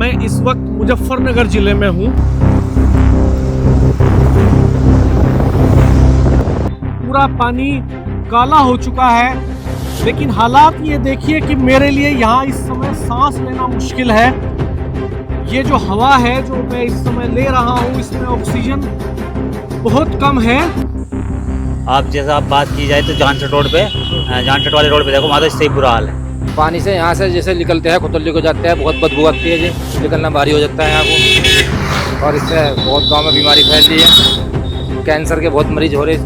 मैं इस वक्त मुजफ्फरनगर जिले में हूँ। पूरा पानी काला हो चुका है, लेकिन हालात ये देखिए कि मेरे लिए यहाँ इस समय सांस लेना मुश्किल है। ये जो हवा है जो मैं इस समय ले रहा हूँ, इसमें ऑक्सीजन बहुत कम है। आप जैसा आप बात की जाए तो जानसठ वाले रोड पे देखो, वहाँ तो इससे ही बुरा हाल है। पानी से यहाँ से जैसे निकलते हैं खुतली को जाते हैं, बहुत बदबू आती है जी, निकलना भारी हो जाता है यहाँ को, और इससे बहुत गांव में बीमारी फैल रही है, कैंसर के बहुत मरीज हो रहे।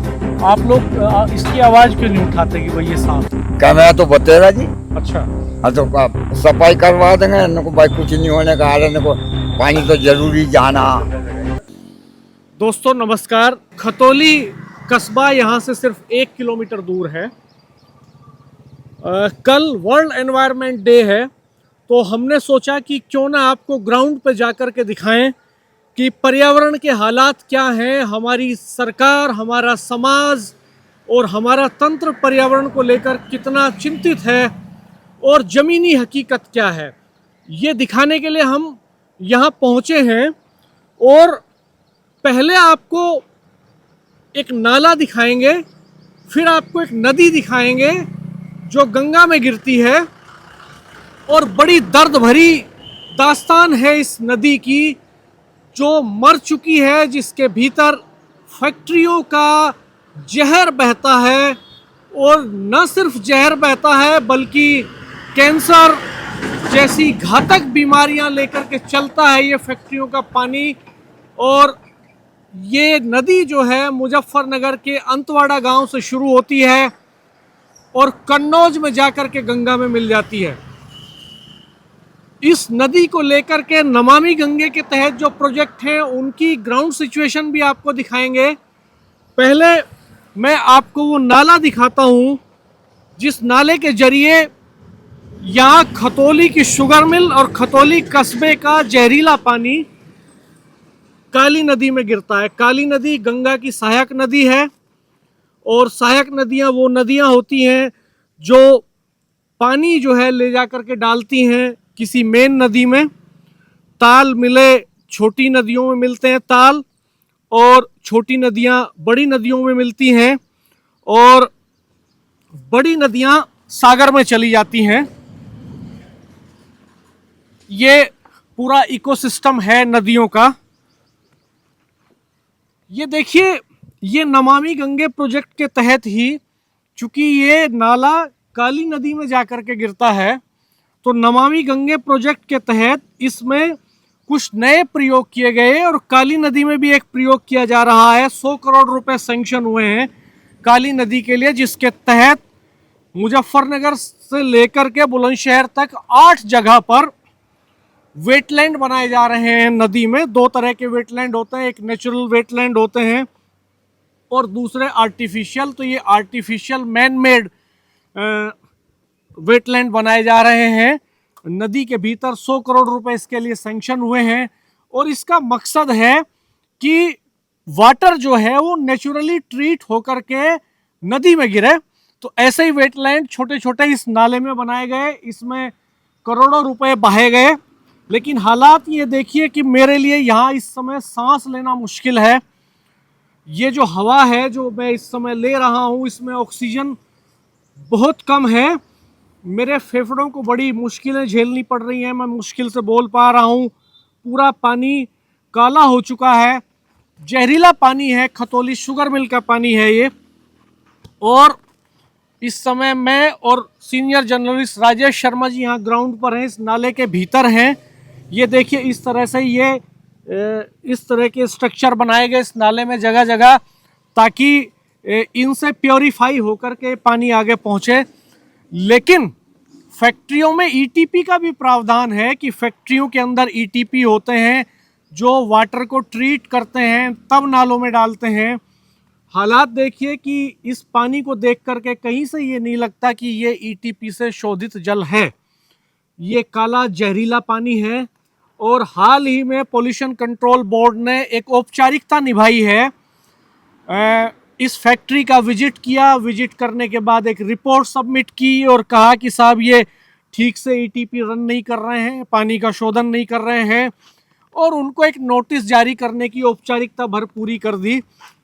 आप लोग इसकी आवाज क्यों नहीं उठाते कि भाई ये साफ? क्या मैं तो बतेरा जी। अच्छा, हाँ तो सफाई करवा देंगे, इनको भाई कुछ नहीं होने का, इनको पानी तो जरूरी जाना। दोस्तों नमस्कार। खतौली कस्बा यहाँ से सिर्फ 1 किलोमीटर दूर है। कल वर्ल्ड एनवायरनमेंट डे है, तो हमने सोचा कि क्यों ना आपको ग्राउंड पे जाकर के दिखाएं कि पर्यावरण के हालात क्या हैं, हमारी सरकार, हमारा समाज और हमारा तंत्र पर्यावरण को लेकर कितना चिंतित है और ज़मीनी हकीकत क्या है। ये दिखाने के लिए हम यहाँ पहुँचे हैं। और पहले आपको एक नाला दिखाएंगे, फिर आपको एक नदी दिखाएंगे जो गंगा में गिरती है, और बड़ी दर्द भरी दास्तान है इस नदी की जो मर चुकी है, जिसके भीतर फैक्ट्रियों का जहर बहता है। और न सिर्फ जहर बहता है बल्कि कैंसर जैसी घातक बीमारियां लेकर के चलता है ये फैक्ट्रियों का पानी। और ये नदी जो है मुजफ्फरनगर के अंतवाड़ा गांव से शुरू होती है और कन्नौज में जाकर के गंगा में मिल जाती है। इस नदी को लेकर के नमामि गंगे के तहत जो प्रोजेक्ट हैं उनकी ग्राउंड सिचुएशन भी आपको दिखाएंगे। पहले मैं आपको वो नाला दिखाता हूँ जिस नाले के जरिए यहाँ खतौली की शुगर मिल और खतौली कस्बे का जहरीला पानी काली नदी में गिरता है। काली नदी गंगा की सहायक नदी है, और सहायक नदियाँ वो नदियाँ होती हैं जो पानी जो है ले जा कर के डालती हैं किसी मेन नदी में। ताल मिले छोटी नदियों में मिलते हैं ताल, और छोटी नदियाँ बड़ी नदियों में मिलती हैं, और बड़ी नदियाँ सागर में चली जाती हैं। ये पूरा इकोसिस्टम है नदियों का। ये देखिए, ये नमामि गंगे प्रोजेक्ट के तहत ही, चूंकि ये नाला काली नदी में जाकर के गिरता है, तो नमामि गंगे प्रोजेक्ट के तहत इसमें कुछ नए प्रयोग किए गए, और काली नदी में भी एक प्रयोग किया जा रहा है। 100 करोड़ रुपए सैंक्शन हुए हैं काली नदी के लिए, जिसके तहत मुजफ्फरनगर से लेकर के बुलंदशहर तक 8 जगह पर वेटलैंड बनाए जा रहे हैं। नदी में 2 तरह के वेटलैंड होते हैं, एक नेचुरल वेटलैंड होते हैं और दूसरे आर्टिफिशियल। तो ये आर्टिफिशियल मैन मेड वेटलैंड बनाए जा रहे हैं नदी के भीतर। 100 करोड़ रुपए इसके लिए सैंक्शन हुए हैं, और इसका मकसद है कि वाटर जो है वो नेचुरली ट्रीट होकर के नदी में गिरे। तो ऐसे ही वेटलैंड छोटे छोटे इस नाले में बनाए गए, इसमें करोड़ों रुपए बहाए गए। लेकिन हालात ये देखिए कि मेरे लिए यहाँ इस समय सांस लेना मुश्किल है। ये जो हवा है जो मैं इस समय ले रहा हूँ, इसमें ऑक्सीजन बहुत कम है। मेरे फेफड़ों को बड़ी मुश्किलें झेलनी पड़ रही हैं, मैं मुश्किल से बोल पा रहा हूँ। पूरा पानी काला हो चुका है, जहरीला पानी है, खतौली शुगर मिल का पानी है ये। और इस समय मैं और सीनियर जर्नलिस्ट राजेश शर्मा जी यहाँ ग्राउंड पर हैं, इस नाले के भीतर हैं। ये देखिए, इस तरह से ये इस तरह के स्ट्रक्चर बनाए गए इस नाले में जगह जगह, ताकि इनसे प्योरीफाई होकर के पानी आगे पहुँचे। लेकिन फैक्ट्रियों में ईटीपी का भी प्रावधान है कि फैक्ट्रियों के अंदर ईटीपी होते हैं जो वाटर को ट्रीट करते हैं, तब नालों में डालते हैं। हालात देखिए कि इस पानी को देख करके कहीं से ये नहीं लगता कि ये ईटीपी से शोधित जल है। ये काला जहरीला पानी है, और हाल ही में पोल्यूशन कंट्रोल बोर्ड ने एक औपचारिकता निभाई है। इस फैक्ट्री का विजिट किया, विजिट करने के बाद एक रिपोर्ट सबमिट की और कहा कि साहब ये ठीक से ईटीपी रन नहीं कर रहे हैं, पानी का शोधन नहीं कर रहे हैं और उनको एक नोटिस जारी करने की औपचारिकता भर पूरी कर दी।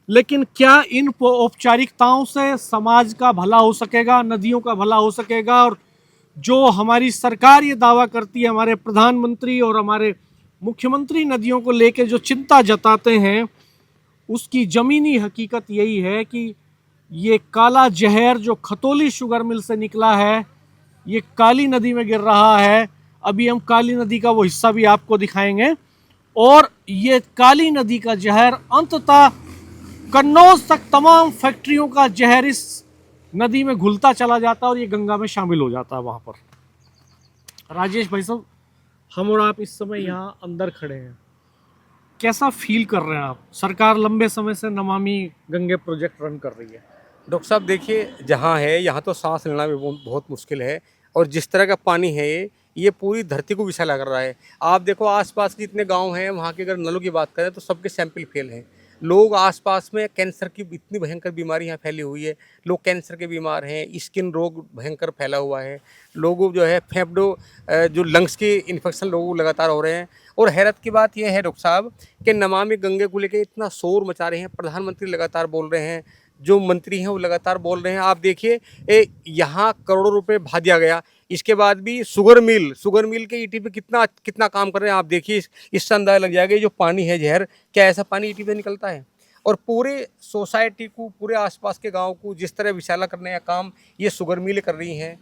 लेकिन क्या इन औपचारिकताओं से समाज का भला हो सकेगा, नदियों का भला हो सकेगा? और जो हमारी सरकार ये दावा करती है, हमारे प्रधानमंत्री और हमारे मुख्यमंत्री नदियों को लेके जो चिंता जताते हैं, उसकी ज़मीनी हकीकत यही है कि ये काला जहर जो खतौली शुगर मिल से निकला है, ये काली नदी में गिर रहा है। अभी हम काली नदी का वो हिस्सा भी आपको दिखाएंगे। और ये काली नदी का जहर अंततः कन्नौज तक तमाम फैक्ट्रियों का जहर इस नदी में घुलता चला जाता है और ये गंगा में शामिल हो जाता है। वहाँ पर राजेश भाई साहब, हम और आप इस समय यहाँ अंदर खड़े हैं, कैसा फील कर रहे हैं आप? सरकार लंबे समय से नमामि गंगे प्रोजेक्ट रन कर रही है। डॉक्टर साहब देखिए, जहाँ है यहाँ तो सांस लेना भी बहुत मुश्किल है। और जिस तरह का पानी है ये पूरी धरती को विषैला कर रहा है। आप देखो आसपास के जितने गांव हैं, वहाँ के अगर नलों की बात करें तो सबके सैंपल फेल हैं। लोग आसपास में कैंसर की इतनी भयंकर बीमारी यहाँ फैली हुई है, लोग कैंसर के बीमार हैं, स्किन रोग भयंकर फैला हुआ है, लोगों जो है फेफड़ों जो लंग्स के इन्फेक्शन लोगों को लगातार हो रहे हैं। और हैरत की बात यह है डॉक्टर साहब कि नमामि गंगे को लेकर इतना शोर मचा रहे हैं, प्रधानमंत्री लगातार बोल रहे हैं, जो मंत्री हैं वो लगातार बोल रहे हैं। आप देखिए यहाँ करोड़ों रुपए भा दिया गया, इसके बाद भी शुगर मिल के ईटी पे कितना काम कर रहे हैं। आप देखिए इससे अंदाजा लग जाएगा जो पानी है जहर, क्या ऐसा पानी ईटी पे निकलता है? और पूरे सोसाइटी को, पूरे आसपास के गांव को जिस तरह विषैला करने का काम ये शुगर मिल कर रही हैं,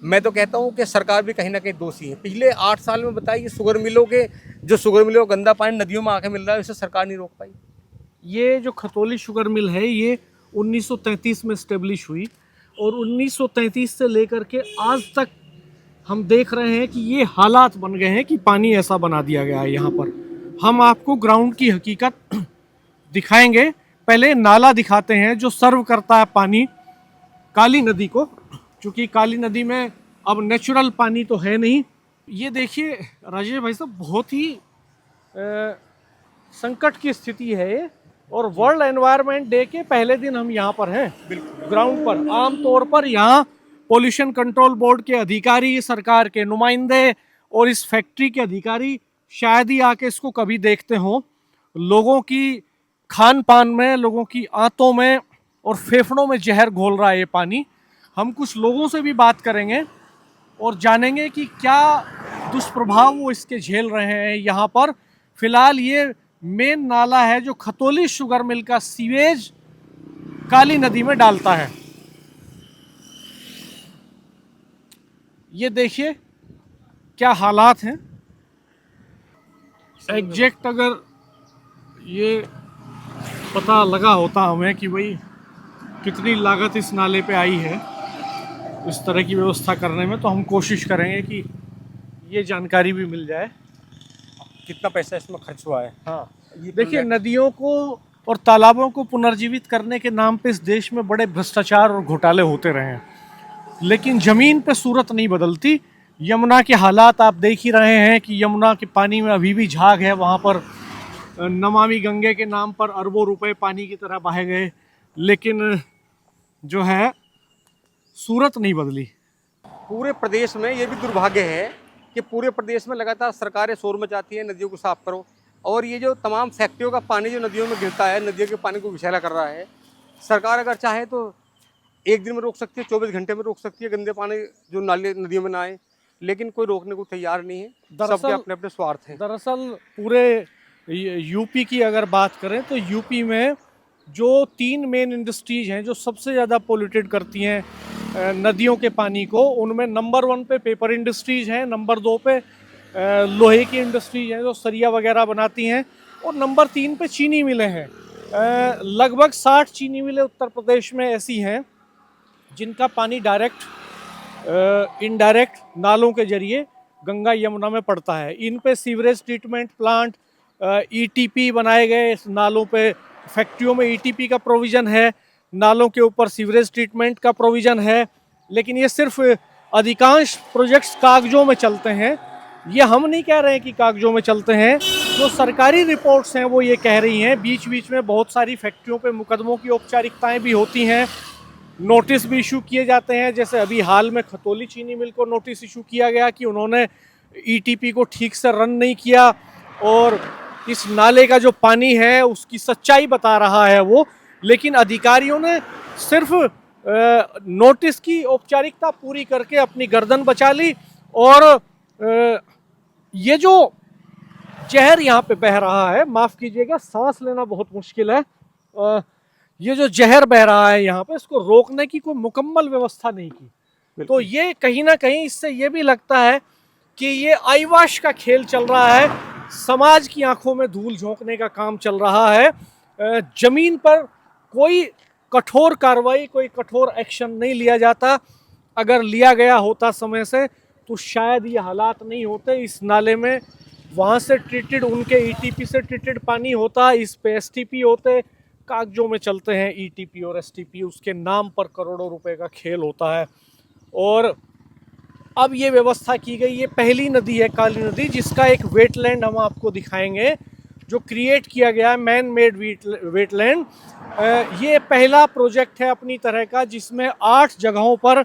मैं तो कहता हूँ कि सरकार भी कहीं ना कहीं दोषी है। पिछले 8 साल में बताइए शुगर मिलों को गंदा पानी नदियों में आके मिल रहा है, इसे सरकार नहीं रोक पाई। ये जो खतौली शुगर मिल है ये 1933 में स्टेब्लिश हुई और 1933 से लेकर के आज तक हम देख रहे हैं कि ये हालात बन गए हैं कि पानी ऐसा बना दिया गया है। यहाँ पर हम आपको ग्राउंड की हकीकत दिखाएंगे। पहले नाला दिखाते हैं जो सर्व करता है पानी काली नदी को, क्योंकि काली नदी में अब नेचुरल पानी तो है नहीं। ये देखिए राजेश भाई साहब, बहुत ही संकट की स्थिति है ये। और वर्ल्ड एनवायरनमेंट डे के पहले दिन हम यहाँ पर हैं ग्राउंड पर। आमतौर पर यहाँ पोल्यूशन कंट्रोल बोर्ड के अधिकारी, सरकार के नुमाइंदे और इस फैक्ट्री के अधिकारी शायद ही आके इसको कभी देखते हों। लोगों की खान पान में, लोगों की आंतों में और फेफड़ों में जहर घोल रहा है ये पानी। हम कुछ लोगों से भी बात करेंगे और जानेंगे कि क्या दुष्प्रभाव वो इसके झेल रहे हैं यहाँ पर। फिलहाल ये मेन नाला है जो खतौली शुगर मिल का सीवेज काली नदी में डालता है। ये देखिए क्या हालात हैं। एग्जैक्ट अगर ये पता लगा होता हमें कि भाई कितनी लागत इस नाले पे आई है इस तरह की व्यवस्था करने में, तो हम कोशिश करेंगे कि ये जानकारी भी मिल जाए। कितना पैसा इसमें खर्च हुआ है? हाँ, देखिए नदियों को और तालाबों को पुनर्जीवित करने के नाम पे इस देश में बड़े भ्रष्टाचार और घोटाले होते रहे हैं, लेकिन ज़मीन पे सूरत नहीं बदलती। यमुना के हालात आप देख ही रहे हैं कि यमुना के पानी में अभी भी झाग है। वहाँ पर नमामि गंगे के नाम पर अरबों रुपए पानी की तरह बहे गए, लेकिन जो है सूरत नहीं बदली। पूरे प्रदेश में ये भी दुर्भाग्य है कि पूरे प्रदेश में लगातार सरकारें शोर मचाती हैं, नदियों को साफ करो, और ये जो तमाम फैक्ट्रियों का पानी जो नदियों में गिरता है, नदियों के पानी को विषैला कर रहा है। सरकार अगर चाहे तो एक दिन में रोक सकती है, 24 घंटे में रोक सकती है गंदे पानी जो नाले नदियों में ना आए, लेकिन कोई रोकने को तैयार नहीं है। सबके अपने अपने स्वार्थ हैं। दरअसल पूरे यूपी की अगर बात करें तो यूपी में जो 3 मेन इंडस्ट्रीज हैं जो सबसे ज़्यादा पोल्यूटेड करती हैं नदियों के पानी को, उनमें नंबर 1 पे पेपर इंडस्ट्रीज हैं, नंबर 2 पे लोहे की इंडस्ट्रीज हैं जो सरिया वगैरह बनाती हैं, और नंबर 3 पे चीनी मिलें हैं। लगभग 60 चीनी मिलें उत्तर प्रदेश में ऐसी हैं जिनका पानी डायरेक्ट इनडायरेक्ट नालों के जरिए गंगा यमुना में पड़ता है। इन पे सीवरेज ट्रीटमेंट प्लांट, ईटीपी बनाए गए, इस नालों पे फैक्ट्रियों में ईटीपी का प्रोविज़न है, नालों के ऊपर सीवरेज ट्रीटमेंट का प्रोविज़न है, लेकिन ये सिर्फ अधिकांश प्रोजेक्ट्स कागजों में चलते हैं। ये हम नहीं कह रहे हैं कि कागजों में चलते हैं, जो सरकारी रिपोर्ट्स हैं वो ये कह रही हैं। बीच बीच में बहुत सारी फैक्ट्रियों पे मुकदमों की औपचारिकताएं भी होती हैं, नोटिस भी इशू किए जाते हैं। जैसे अभी हाल में खतौली चीनी मिल को नोटिस इशू किया गया कि उन्होंने ईटीपी को ठीक से रन नहीं किया और इस नाले का जो पानी है उसकी सच्चाई बता रहा है वो, लेकिन अधिकारियों ने सिर्फ नोटिस की औपचारिकता पूरी करके अपनी गर्दन बचा ली। और ये जो जहर यहाँ पे बह रहा है, माफ कीजिएगा सांस लेना बहुत मुश्किल है, ये जो जहर बह रहा है यहाँ पे, इसको रोकने की कोई मुकम्मल व्यवस्था नहीं की। तो ये कहीं ना कहीं इससे ये भी लगता है कि ये आईवाश का खेल चल रहा है, समाज की आंखों में धूल झोंकने का काम चल रहा है। जमीन पर कोई कठोर कार्रवाई, कोई कठोर एक्शन नहीं लिया जाता। अगर लिया गया होता समय से तो शायद ये हालात नहीं होते। इस नाले में वहाँ से ट्रीटेड, उनके ईटीपी से ट्रीटेड पानी होता, इस पे एसटीपी होते, कागजों में चलते हैं ईटीपी और एसटीपी, उसके नाम पर करोड़ों रुपए का खेल होता है। और अब ये व्यवस्था की गई। ये पहली नदी है काली नदी जिसका एक वेटलैंड हम आपको दिखाएंगे जो क्रिएट किया गया है, मैन मेड वेटलैंड। ये पहला प्रोजेक्ट है अपनी तरह का जिसमें 8 जगहों पर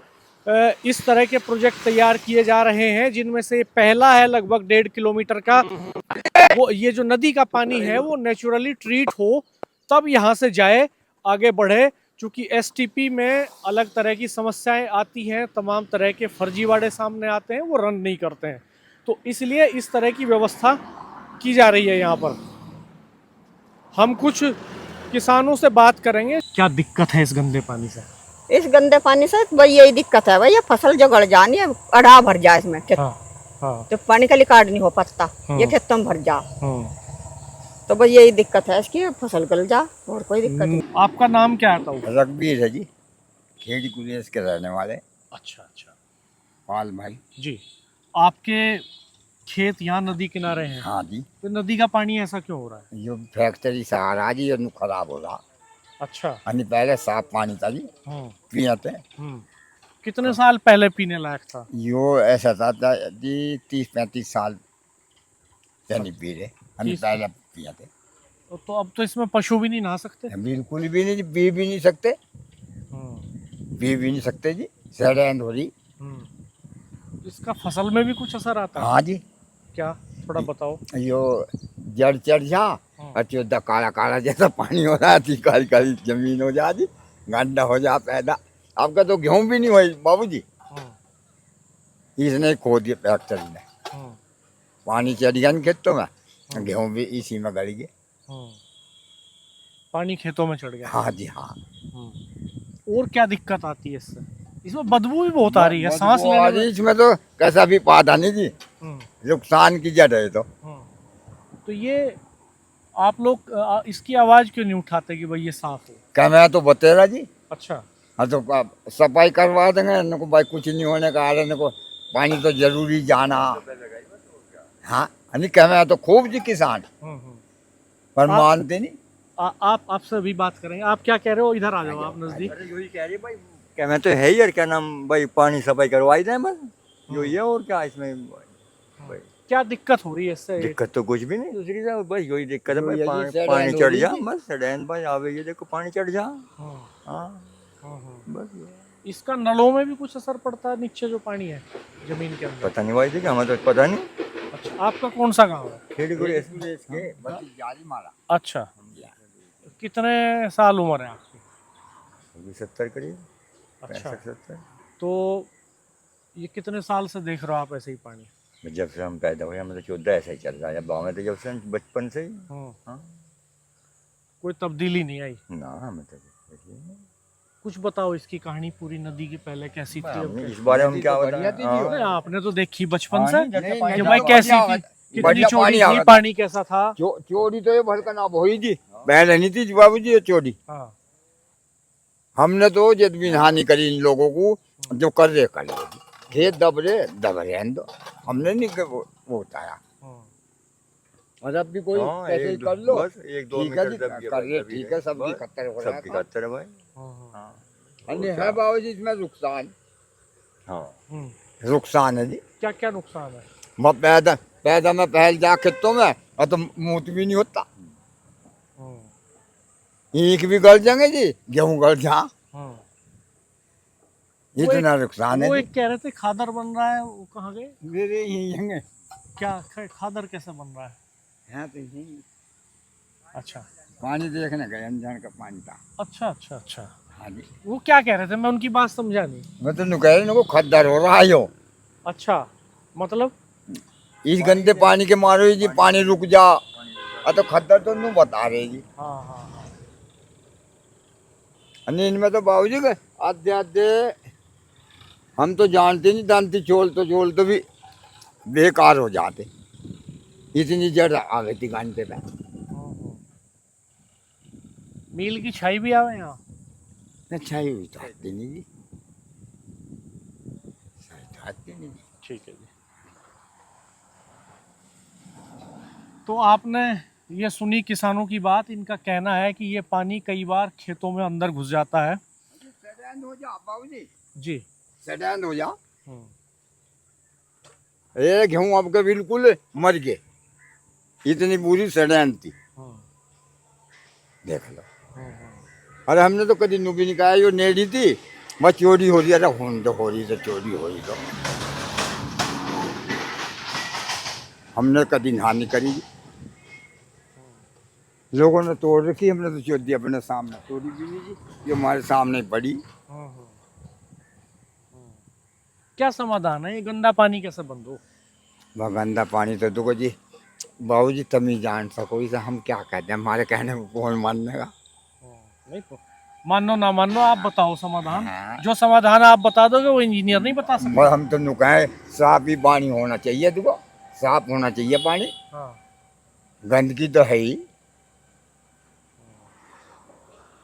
इस तरह के प्रोजेक्ट तैयार किए जा रहे हैं, जिनमें से पहला है लगभग 1.5 किलोमीटर का। वो ये जो नदी का पानी है वो नेचुरली ट्रीट हो तब यहाँ से जाए, आगे बढ़े। चूँकि एसटीपी में अलग तरह की समस्याएं आती हैं, तमाम तरह के फर्जीवाड़े सामने आते हैं, वो रन नहीं करते हैं, तो इसलिए इस तरह की व्यवस्था की जा रही है यहाँ पर। हम कुछ किसानों से बात करेंगे, क्या दिक्कत है इस गंदे पानी से? इस गंदे पानी से भाई यही दिक्कत है, भाई ये फसल जो गड़ जानी है, अड़ा भर जाए इसमें खेत, तो पानी का रिकॉर्ड नहीं हो पाता, ये खेतों में भर जा, तो भाई यही दिक्कत है इसकी, फसल गल जा, और कोई दिक्कत नहीं। आपका नाम क्या आता है? रघबीर है जी, खेड़ी कुरेश के रहने वाले। अच्छा अच्छा पाल भाई जी। आपके खेत यहाँ नदी किनारे हैं? हाँ जी। तो नदी का पानी ऐसा क्यों हो रहा है? जो फैक्ट्री से आ रहा जी, ये खराब हो रहा। अच्छा। यानी पहले साफ पानी था जी, पीते। कितने साल पहले पीने लायक था? यो ऐसा था जी 30-35 साल से नहीं पी रहे, हम पहले पीते। तो अब तो इसमें पशु भी नहीं नहा सकते? बिल्कुल भी नहीं, पी भी नहीं सकते, पी भी नहीं सकते जी, सड़न हो रही। इसका फसल में भी कुछ असर आता है? हाँ जी। क्या, थोड़ा बताओ। यो जड़ चढ़ जा, अच्छा काला काला जैसा पानी हो रहा है, काली काली जमीन हो जा जी, गड्ढा हो जा पैदा। आपका तो गेहूं भी नहीं हुई बाबूजी, इसने खो दिया फैक्ट्री ने, पानी चढ़ गया खेतों में, गेहूं भी इसी में गड़ गए, पानी खेतों में चढ़ गया। हाँ जी हाँ। और क्या दिक्कत आती है इससे? इसमें बदबू भी बहुत आ रही है, सांस लेने में। इसमें तो कैसा भी पौधा नहीं जी, नुकसान की जड़ है। तो ये आप लोग इसकी आवाज क्यों नहीं उठाते कि भाई ये साफ हो? क्या मैं तो बतेरा जी। अच्छा। हाँ तो सफाई करवा देंगे इनको, भाई कुछ नहीं होने का, इनको पानी तो जरूरी जाना। हाँ नहीं क्या, मैं तो खूब जी किसान, पर मानते नहीं। आप आपसे भी बात करेंगे, आप क्या कह रहे हो? इधर आ जाओ आप नजदीक। यही कह रही भाई, क्या मैं तो है ही यार, क्या नाम भाई, पानी सफाई करवाई दें बस, यो ये और क्या इसमें भाई। क्या दिक्कत हो रही है इससे? दिक्कत तो कुछ भी नहीं दूसरी से, बस यही दिक्कत है भाई, पानी चढ़ जा बस, सड़ैन भाई आवे, ये देखो पानी चढ़ जा। हाँ बस। इसका नलों में भी कुछ असर पड़ता है, नीचे जो पानी है जमीन के अंदर? पता नहीं भाई जी, हमें तो पता नहीं। अच्छा, आपका कौन सा गांव है? खेड़ी कुरेश के। अच्छा, कितने साल उम्र है आपकी? 70 करीब। अच्छा, 65-70। तो ये कितने साल से देख रहे हो आप ऐसे ही पानी? जब से हम पैदा हुए हमें तो 14 ऐसा ही चल रहा है, गाँव में तो जब से बचपन से ही। हाँ। कोई तब्दीली नहीं आई ना, हमें तो कुछ बताओ इसकी कहानी पूरी, नदी की पहले कैसी थी? इस बारे में क्या बताया? आपने तो देखी बचपन से नहीं, कि भाई कैसी थी, कितनी चोरी थी, पानी कैसा था? चोरी तो ये भड़का ना हुई जी, पहले नहीं थी बाबू जी ये चोरी। हमने तो जब भी हानि करी इन लोगों को, जो कर रहे कर ले, खेत दब रहे दो, हमने नहीं वो बताया। और अब भी कोई ऐसे ही कर लो, बस 1-2 मीटर दब गया, कर रहे, ठीक है, सब्जी खत्तर हो रहा है, सबकी खत्तर है भाई। है बाबू जी इसमें नुकसान। हाँ नुकसान है जी। क्या क्या नुकसान है? पैदा में पहल जा खेतों में, और तो मूत भी नहीं होता, ईख भी गल जाएंगे जी, गेहूं गल जा, इतना नुकसान वो है। एक कह रहे थे खादर बन रहा है, वो कहाँ गए? मेरे यही होंगे। क्या खादर कैसे बन रहा है? हाँ तो यही अच्छा पानी देखने गए, अनजान का पानी था। अच्छा अच्छा अच्छा। हाँ जी, वो क्या कह रहे थे, मैं उनकी बात समझा नहीं। मैं तो नु कह रही हूँ खद्दर हो रहा है यो। अच्छा मतलब इस गंदे पानी के मारो जी, पानी रुक जा। तो खद्दर तो नु बता रहे जी। हाँ हाँ हाँ। इनमें तो बाबूजी के आधे आधे हम तो जानते नहीं, जानती चोल तो भी बेकार हो जाते, इतनी जड़ आ गई थी घंटे पे। मील की छाई भी आवे यहाँ? अच्छा ही हुई आती नहीं जी, आती नहीं जी। ठीक है जी। तो आपने ये सुनी किसानों की बात, इनका कहना है कि ये पानी कई बार खेतों में अंदर घुस जाता है। सड़ैंद हो जा बाबूजी, जी। सड़ैंद हो जा। ये गेहूं अब के बिल्कुल मर गए, इतनी बुरी सड़ैंद थी, देख लो। अरे हमने तो कभी नुबी नहीं कहा, यो नेड़ी थी बस चोरी हो रही है, खून तो हो रही तो चोरी हो रही तो हमने कभी हानि करी। लोगों ने तोड़ रखी, हमने तो चोरी अपने सामने तोड़ी भी नहीं जी, ये हमारे सामने पड़ी। क्या समाधान है, ये गंदा पानी कैसे बंद हो? वह गंदा पानी तो देखो जी बाबू जी, तुम ही जान सको, इसे हम क्या कहते हैं, हमारे कहने में कौन मानने का। नहीं तो मानो ना मानो, आप बताओ समाधान। हाँ। जो समाधान आप बता दोगे वो इंजीनियर नहीं बता सकते। और हम तो नुकाए साफ ही पानी होना चाहिए, देखो साफ होना चाहिए पानी, हाँ। गंदगी तो है ही।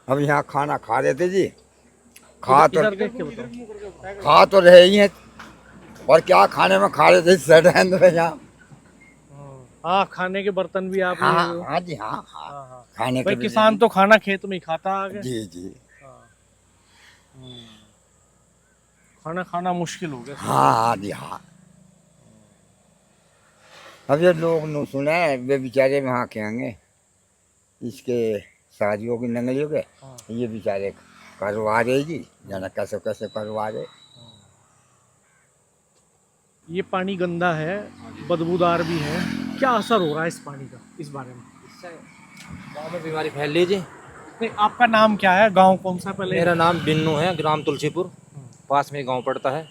हम यहाँ खाना खा रहे थे जी, खा इधर देख के बताओ। तो रहे ही हैं, और क्या खाने में खा रहे थे सड़ैंद में यहाँ। हाँ, खाने के बर्तन भी आप हाँ लिए हो। हाँ जी, हाँ हाँ, हाँ, हाँ। खाने भाई के किसान तो खाना खेत में ही खाता आगे। जी जी, खाना खाना मुश्किल हो गया। हाँ हाँ जी हाँ। अब ये लोग न सुने, वे बेचारे वहाँ के होंगे, इसके शादियों की नंगलियों के, ये बेचारे करवा रहे जी, जाना कैसे कैसे करवा रहे। ये पानी गंदा है, बदबूदार भी है, क्या असर हो रहा है इस पानी का, इस बारे में? इससे गाँव में बीमारी फैल रही है जी। नहीं, आपका नाम क्या है, गांव कौन सा पहले? मेरा नाम बिन्नू है, ग्राम तुलसीपुर, पास में गांव पड़ता है।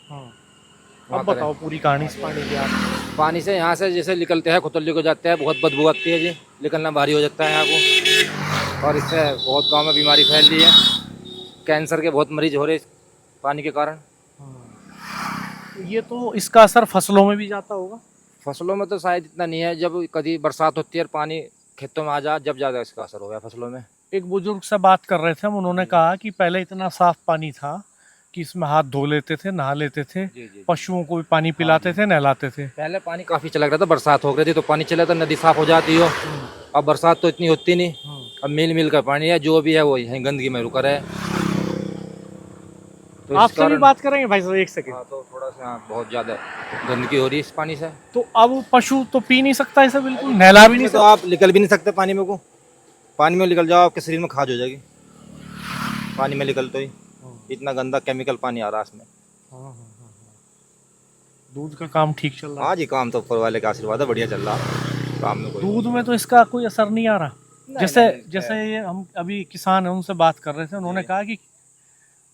अब बताओ पूरी कहानी इस पानी की आप। पानी से यहाँ से जैसे निकलते हैं खुतल्ली को जाते हैं, बहुत बदबू आती है जी, निकलना भारी हो जाता है यहाँ को, और इससे बहुत गांव में बीमारी फैल रही है, कैंसर के बहुत मरीज हो रहे इस पानी के कारण। ये तो इसका असर फसलों में भी जाता होगा? फसलों में तो शायद इतना नहीं है, जब कभी बरसात होती है और पानी खेतों में आ जाए जब ज़्यादा इसका असर हो गया फसलों में। एक बुजुर्ग से बात कर रहे थे हम, उन्होंने कहा कि पहले इतना साफ पानी था कि इसमें हाथ धो लेते थे, नहा लेते थे, पशुओं को भी पानी पिलाते थे, नहलाते थे। पहले पानी काफ़ी चला रहा था, बरसात हो गई थी तो पानी चला था, नदी साफ हो जाती हो। अब बरसात तो इतनी होती नहीं, अब मिल मिल का पानी है, जो भी है वो यहीं गंदगी में रुका रहा है। तो आपसे भी बात करेंगे भाई साहब, एक सेकंड। हाँ, तो थोड़ा सा बहुत ज़्यादा गंदगी हो रही है इस पानी से। तो अब पशु तो पी नहीं सकता इसे, बिल्कुल नहला भी नहीं तो सकता। आप निकल भी नहीं सकते पानी में को, पानी में निकल जाओ आपके शरीर में खाज हो जाएगी, पानी में निकल तो ही इतना गंदा केमिकल पानी आ रहा है इसमें। दूध का काम ठीक चल रहा है? हाँ जी, काम तो ऊपर वाले का आशीर्वाद है, बढ़िया चल रहा है काम में। कोई दूध में तो इसका कोई असर नहीं आ रहा। जैसे जैसे ये हम अभी किसान है उनसे बात कर रहे थे, उन्होंने कहा कि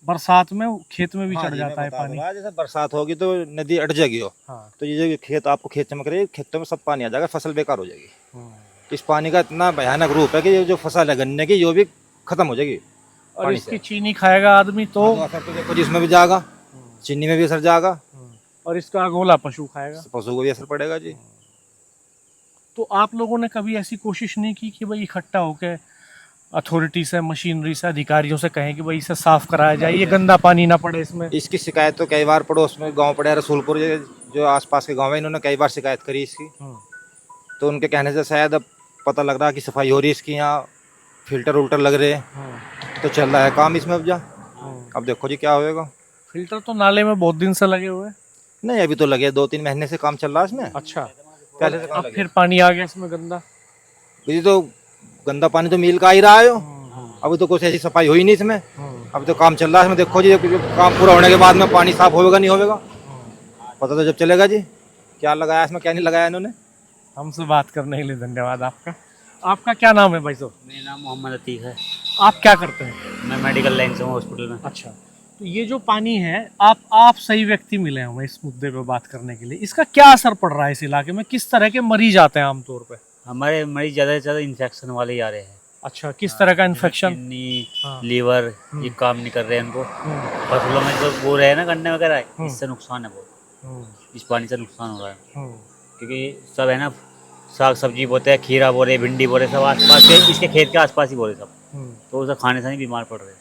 बरसात में खेत में भी चढ़ जाता है पानी। जैसे बरसात होगी तो नदी अट जाएगी हो, हाँ। तो ये जो खेत आपको खेत चमक रही है, खेतों में सब पानी आ जाएगा, फसल बेकार हो जाएगी। इस पानी का इतना भयानक रूप है कि ये जो फसल है गन्ने की, ये भी खत्म हो जाएगी। और इसकी चीनी खाएगा आदमी तो असर तो देखो जिसमें भी जाएगा, चीनी में भी असर जाएगा, और इसका अगोला पशु खाएगा, पशु को भी असर पड़ेगा जी। तो आप लोगों ने कभी ऐसी कोशिश नहीं की कि भाई इकट्ठा होकर अथॉरिटी से, मशीनरी से, अधिकारियों से कहें कि भाई इसे साफ कराया जाए, ये गंदा पानी ना पड़े इसमें? इसकी शिकायत तो कई बार पड़ोस में गांव पड़े रसूलपुर, जो आसपास के गांव है, इन्होंने कई बार शिकायत करी इसकी। तो उनके कहने से शायद अब पता लग रहा है कि सफाई हो रही है इसकी, यहाँ फिल्टर उल्टर लग रहे हैं, तो चल रहा है काम इसमें। अब देखो जी क्या होएगा। फिल्टर तो नाले में बहुत दिन से लगे हुए हैं। नहीं, अभी तो लगे 2-3 महीने से काम चल रहा है इसमें। अच्छा, पहले से कहाँ अब लगे? फिर पानी आ गया इसमें गंदा? ये तो गंदा पानी तो मील का आ ही रहा है, अभी तो कुछ ऐसी सफाई हुई नहीं इसमें। अब तो काम चल रहा है इसमें, देखो जी काम पूरा होने के बाद में पानी साफ होगा नहीं होगा पता तो जब चलेगा जी क्या लगाया इसमें क्या नहीं लगाया इन्होंने। हमसे बात करने के लिए धन्यवाद आपका। आपका क्या नाम है भाई साहब? मेरा नाम मोहम्मद अतीक है। आप क्या करते हैं? मैं मेडिकल लाइन से हूँ, हॉस्पिटल में। अच्छा, तो ये जो पानी है, आप सही व्यक्ति मिले हमें इस मुद्दे पे बात करने के लिए। इसका क्या असर पड़ रहा है इस इलाके में? किस तरह के मरीज आते हैं आमतौर पे? हमारे मरीज ज़्यादा से ज़्यादा इन्फेक्शन वाले ही आ रहे हैं। अच्छा, किस तरह का इन्फेक्शन? किडनी, हाँ। लीवर, ये काम नहीं कर रहे हैं इनको। फसलों में जो बो रहे हैं ना गन्ने वगैरह, इससे नुकसान है बहुत। इस पानी से नुकसान हो रहा है क्योंकि सब है ना, साग सब्जी बोते हैं, खीरा बोरे, भिंडी बोरे, सब आसपास के, इसके खेत के आसपास ही बोरे सब, तो उसे खाने से नहीं बीमार पड़ रहे।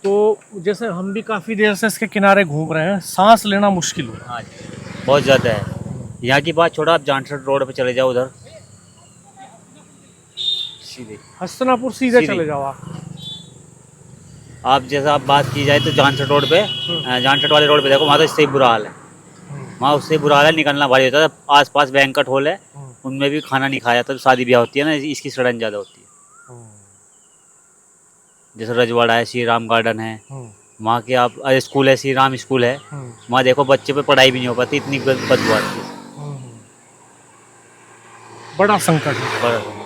तो जैसे हम भी काफ़ी देर से इसके किनारे घूम रहे हैं, सांस लेना मुश्किल हो रहा है। हाँ जी, बहुत ज़्यादा है। यहाँ की बात छोड़ा, आप जानसठ रोड पे चले जाओ, उधर सीधे हस्तनापुर सीधे सीधे। चले जाओ आप जैसा आप बात की जाए तो जानसठ रोड पे, जानसठ वाले रोड पे देखो, वहाँ तो इससे ही बुरा हाल है। वहाँ उससे बुरा हाल है, निकलना भारी होता है। आसपास बैंकट हॉल है, उनमें भी खाना नहीं खाया जाता। तो शादी ब्याह होती है ना, इसकी सड़न ज़्यादा होती है। जैसे रजवाड़ा है, श्री राम गार्डन है, वहाँ के आप स्कूल है, श्री राम स्कूल है, वहाँ देखो बच्चे पे पढ़ाई भी नहीं हो पाती, इतनी बदबू आती है। बड़ा संकट है। बड़ा